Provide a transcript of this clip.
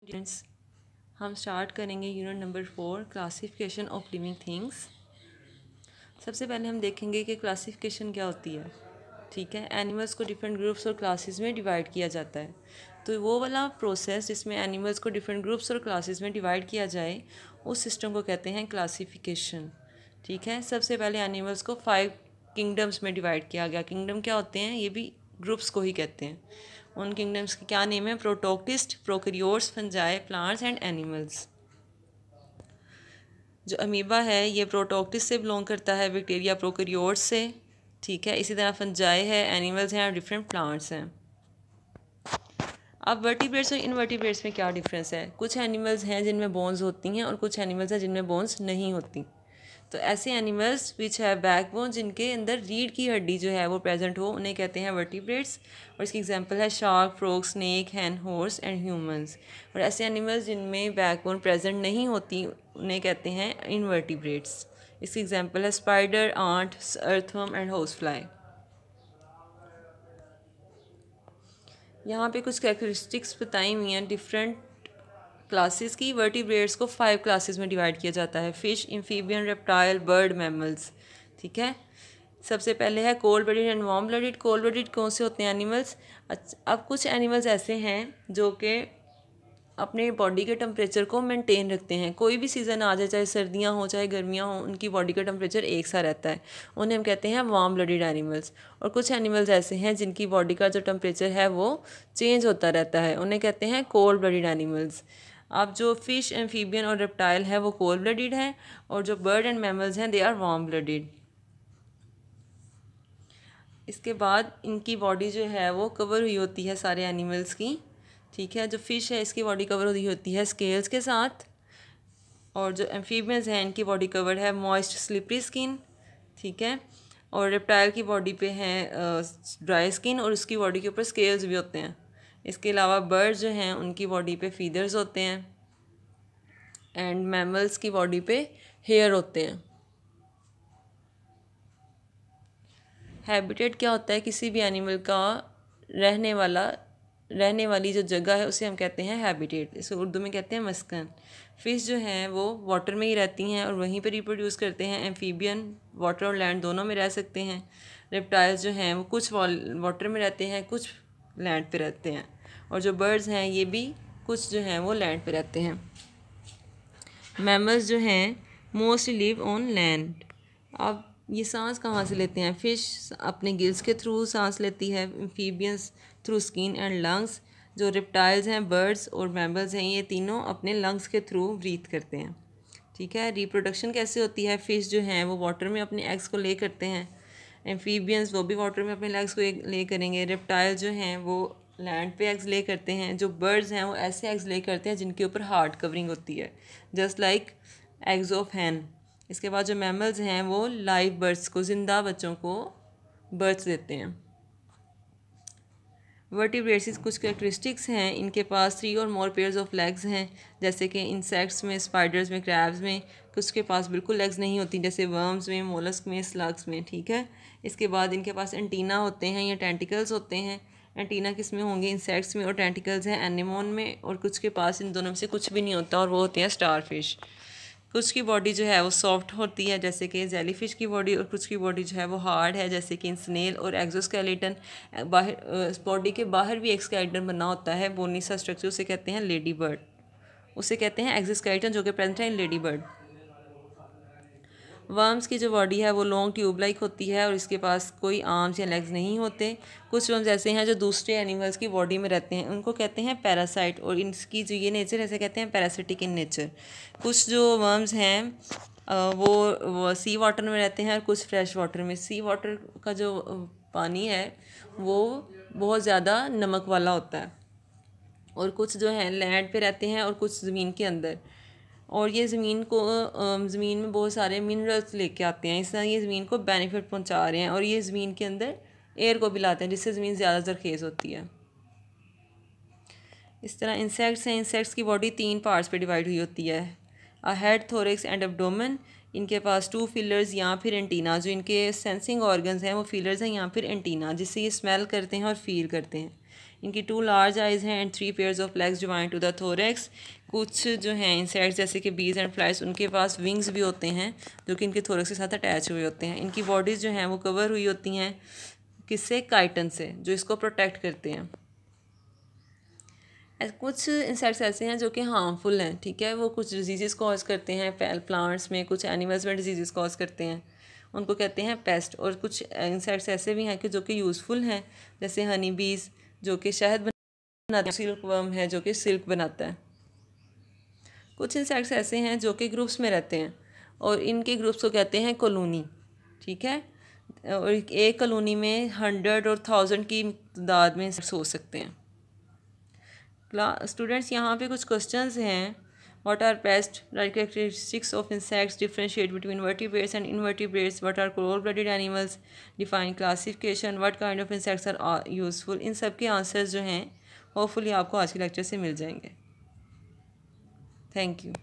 Students, हम start करेंगे unit number 4 classification of living things. सबसे पहले हम देखेंगे कि क्लासिफिकेशन क्या होती है। ठीक है, एनिमल्स को डिफरेंट ग्रुप्स और क्लासेस में डिवाइड किया जाता है। तो वो वाला प्रोसेस जिसमें एनिमल्स को डिफरेंट ग्रुप्स और क्लासेस में डिवाइड किया जाए, उस सिस्टम को कहते हैं क्लासिफिकेशन। ठीक है, सबसे पहले एनिमल्स को 5 किंगडम्स में डिवाइड किया गया। किंगडम क्या होते हैं? ये भी ग्रुप्स को ही कहते हैं। उन किंगडम्स के क्या नेम है? Protoctist, prokaryotes, fungi, plants and animals. जो अमीबा है ये प्रोटोक्टिस से बिलोंग करता है, बैक्टीरिया प्रोकैरियोट्स से। ठीक है, इसी तरह फंजाई है, एनिमल्स हैं और डिफरेंट प्लांट्स हैं। अब वर्टिब्रेट्स और इनवर्टिब्रेट्स में क्या डिफरेंस है? कुछ एनिमल्स हैं जिनमें बोन्स होती हैं और कुछ एनिमल्स हैं जिनमें बोन्स नहीं होती। तो ऐसे एनिमल्स विच है बैकबोन, जिनके अंदर रीढ़ की हड्डी जो है वो प्रेजेंट हो, उन्हें कहते हैं वर्टिब्रेट्स। और इसकी एग्जांपल है shark, frog, snake, hen, horse and humans. और ऐसे एनिमल्स जिनमें बैकबोन प्रेजेंट नहीं होती उन्हें कहते हैं इनवर्टिब्रेट्स। इसकी एग्जांपल है spider, ant, earthworm and housefly. यहाँ पे कुछ कैरेक्टरिस्टिक्स बताई हुई हैं डिफरेंट क्लासेस की। वर्टिब्रेट्स को 5 क्लासेस में डिवाइड किया जाता है: fish, amphibian, reptile, bird, mammals. ठीक है, सबसे पहले है cold blooded and warm blooded. Cold blooded कौन से होते हैं एनिमल्स? अब कुछ एनिमल्स ऐसे हैं जो कि अपने बॉडी के टेम्परेचर को मेंटेन रखते हैं। कोई भी सीज़न आ जाए, चाहे सर्दियां हो चाहे गर्मियां हो, उनकी बॉडी का टेम्परेचर एक सा रहता है। उन्हें हम कहते हैं वार्म ब्लडेड एनिमल्स। और कुछ एनिमल्स ऐसे हैं जिनकी बॉडी का जो टेम्परेचर है वो चेंज होता रहता है, उन्हें कहते हैं कोल्ड ब्लडेड एनिमल्स। अब जो फ़िश, एम्फीबियन और रेप्टाइल है वो कोल्ड ब्लडेड हैं, और जो बर्ड एंड मैमल्स हैं दे आर वार्म ब्लडेड। इसके बाद इनकी बॉडी जो है वो कवर हुई होती है सारे एनिमल्स की। ठीक है, जो फ़िश है इसकी बॉडी कवर हुई होती है स्केल्स के साथ, और जो एम्फीबियंस हैं इनकी बॉडी कवर है मॉइस्ट स्लिपरी स्किन। ठीक है, और रेप्टाइल की बॉडी पे हैं ड्राई स्किन और उसकी बॉडी के ऊपर स्केल्स भी होते हैं। इसके अलावा बर्ड्स जो हैं उनकी बॉडी पे फीदर्स होते हैं, एंड मैमल्स की बॉडी पे हेयर होते हैं। हैबिटेट क्या होता है? किसी भी एनिमल का रहने वाली जो जगह है उसे हम कहते हैं हैबिटेट। इसे उर्दू में कहते हैं मस्कन। फ़िश जो हैं वो वाटर में ही रहती हैं और वहीं पर रिप्रोड्यूस करते हैं। एम्फीबियन वाटर और लैंड दोनों में रह सकते हैं। रेप्टाइल्स जो हैं वो कुछ वाटर में रहते हैं, कुछ लैंड पे रहते हैं। और जो बर्ड्स हैं ये भी कुछ जो हैं वो लैंड पे रहते हैं। मैमल्स जो हैं मोस्टली लिव ऑन लैंड। अब ये सांस कहाँ से लेते हैं? फ़िश अपने गिल्स के थ्रू सांस लेती है, amphibians through skin and lungs. जो रेप्टाइल्स हैं, बर्ड्स और मैमल्स हैं, ये तीनों अपने लंग्स के थ्रू ब्रीथ करते हैं। ठीक है, रिप्रोडक्शन कैसे होती है? फ़िश जो हैं वो वाटर में अपने एग्स को ले करते हैं। एम्फीबियंस वो भी वाटर में अपने एग्स को ले करेंगे। रेप्टाइल जो हैं वो लैंड पे एग्स ले करते हैं। जो बर्ड्स हैं वो ऐसे एग्स ले करते हैं जिनके ऊपर हार्ड कवरिंग होती है, जस्ट लाइक एग्स ऑफ हैन। इसके बाद जो मैमल्स हैं वो लाइव बर्ड्स को, ज़िंदा बच्चों को बर्थ देते हैं। वर्टिब्रेट्स कुछ कैरेक्टरिस्टिक्स हैं, इनके पास 3 और मोर पेयर्स ऑफ लेग्स हैं, जैसे कि इंसेक्ट्स में, स्पाइडर्स में, क्रैब्स में। कुछ के पास बिल्कुल लेग्स नहीं होती, जैसे वर्म्स में, मोलस्क में, स्लग्स में। ठीक है, इसके बाद इनके पास एंटीना होते हैं या टेंटिकल्स होते हैं। एंटीना किस में होंगे? इंसेक्ट्स में, और टेंटिकल्स हैं एनेमोन में। और कुछ के पास इन दोनों में से कुछ भी नहीं होता, और वो होते हैं स्टारफिश। कुछ की बॉडी जो है वो सॉफ्ट होती है, जैसे कि जेलीफिश की बॉडी, और कुछ की बॉडी जो है वो हार्ड है, जैसे कि स्नेल और एक्सोस्केलेटन। बाहर बॉडी के बाहर भी एक स्केलेटन बना होता है, बोनी सा स्ट्रक्चर, उसे कहते हैं लेडी बर्ड। उसे कहते हैं एक्सोस्केलेटन, जो कि प्रेजेंट है इन लेडी बर्ड। वर्म्स की जो बॉडी है वो लॉन्ग ट्यूब लाइक होती है, और इसके पास कोई आर्म्स या लेग्स नहीं होते। कुछ वर्म्स ऐसे हैं जो दूसरे एनिमल्स की बॉडी में रहते हैं, उनको कहते हैं पैरासाइट, और इनकी जो ये नेचर ऐसे कहते हैं पैरासिटिक इन नेचर। कुछ जो वर्म्स हैं वो सी वाटर में रहते हैं और कुछ फ्रेश वाटर में। सी वाटर का जो पानी है वो बहुत ज़्यादा नमक वाला होता है, और कुछ जो है लैंड पे रहते हैं और कुछ ज़मीन के अंदर। और ये ज़मीन में बहुत सारे मिनरल्स लेके आते हैं, इस तरह ये ज़मीन को बेनिफिट पहुंचा रहे हैं। और ये ज़मीन के अंदर एयर को भी लाते हैं, जिससे ज़मीन ज़्यादा ज़रखेज़ होती है। इस तरह इंसेक्ट्स हैं, इंसेक्ट्स की बॉडी 3 पार्ट्स पे डिवाइड हुई होती है: a head, thorax and abdomen. इनके पास 2 फीलर्स या फिर एंटीना। जो इनके सेंसिंग ऑर्गन्स हैं वो फीलर्स हैं या फिर एंटीना, जिससे ये स्मेल करते हैं और फील करते हैं। इनकी 2 लार्ज आइज़ हैं and 3 pairs of legs join to the thorax. कुछ जो हैं इंसेक्ट्स जैसे कि बीज एंड फ्लाइज, उनके पास विंग्स भी होते हैं जो कि इनके थोरेक्स के साथ अटैच हुए होते हैं। इनकी बॉडीज़ जो हैं वो कवर हुई होती हैं किससे? काइटन से, जो इसको प्रोटेक्ट करते हैं। कुछ इंसेक्ट्स ऐसे हैं जो कि हार्मफुल हैं, ठीक है, वो कुछ डिजीज़ कॉज करते हैं प्लांट्स में, कुछ एनिमल्स में डिजीज़ कॉज करते हैं, उनको कहते हैं पेस्ट। और कुछ इंसेक्ट्स ऐसे भी हैं कि जो कि यूज़फुल हैं, जैसे हनी बीज जो कि शहद बनाते हैं, सिल्क वर्म है जो कि सिल्क बनाता है। कुछ इंसेक्ट्स ऐसे हैं जो कि ग्रुप्स में रहते हैं और इनके ग्रुप्स को कहते हैं कॉलोनी, ठीक है, और एक कॉलोनी में 100 और 1000 की तादाद में इंसेक्ट्स हो सकते हैं। स्टूडेंट्स यहाँ पे कुछ क्वेश्चंस हैं। What are pests? Characteristics of insects, differentiate between vertebrates and invertebrates, what are cold blooded animals, define classification, what kind of insects are useful. इन सब के आंसर्स जो हैं होपफुली आपको आज के लेक्चर से मिल जाएंगे। Thank you.